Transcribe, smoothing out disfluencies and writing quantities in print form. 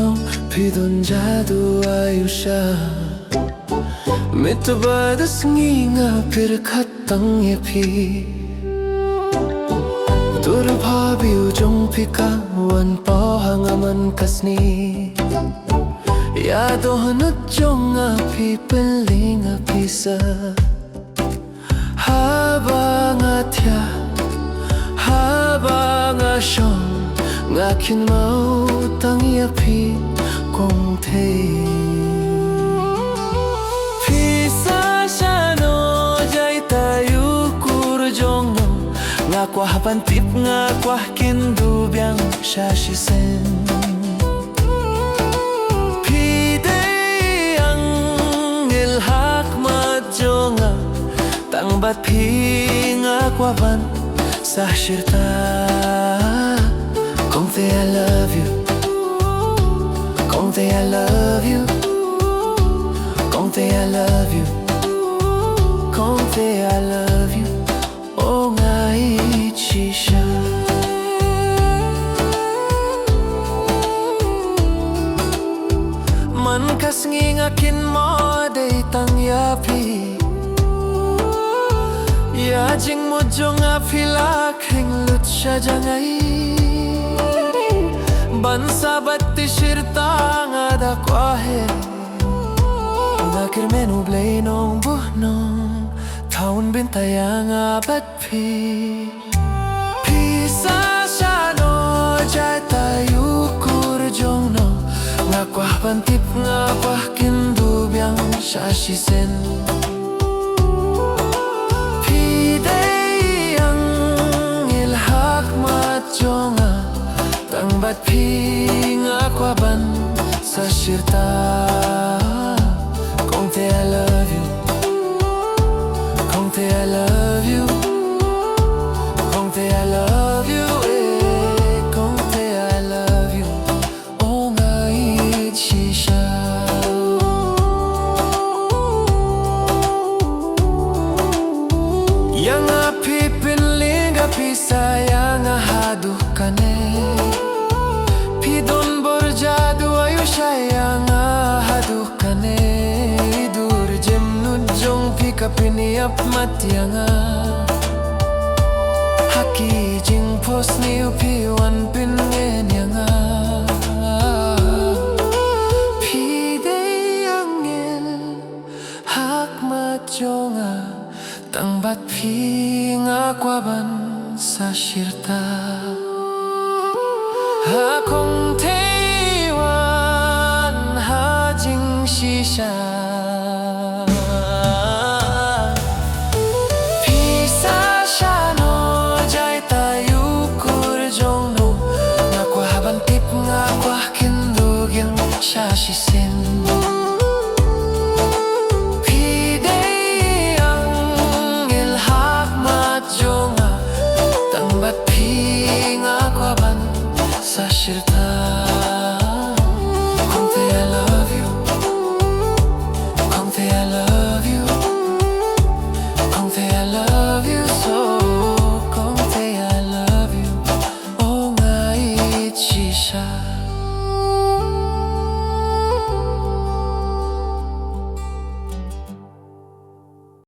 no pidon jadu ayusha mitbadas nginga pir khatang ye phi tur bhabiu jong phika wan pa hangaman kasni ya dohnu jonga phi pelinga pisa habanga thya habanga shong ngakin mau tang ya phi kong the phi sa shano jai tayu kur jong no nga kwa hapan tip nga kwa kindu byang shashi sen phi de ang il hak ma jonga tang bat phi nga kwa ban sa shirta Conte I love you, Conte I love you, Conte I love you, Conte I love you, oh ngai chisha. Man kas nginga kin mo day tang yapi, ya jing mo jonga philak heng lut sha jangai. Bansa batti shirta nga da kwa he nakir menu blay nong buh nong taun bintaya nga bat phi phi sa shano jai tayu kur jong no nga kwa pantip nga kwa kindu byang shashi sen phi day ang ilhak mat jonga tang bat phi nga kwa ban sa shirta Conte I love you, Conte I love you, Conte I love you, eh, Conte I love you, oh ngai chisha. Yang api pinlinga pisa yang hadu kane pidon borjadu ayushayang hadu kane dur jemnu jong phika pini ap matyanga haki jing pos ni upi wan pin ngenyanga pide angel hak majonga tang bat phi nga kwaban sa shirta ha kong te wan ha jing shisha phi sa shano jai tayu kur jong no nga kwa ban tip nga kwa kindu gyang shashi sen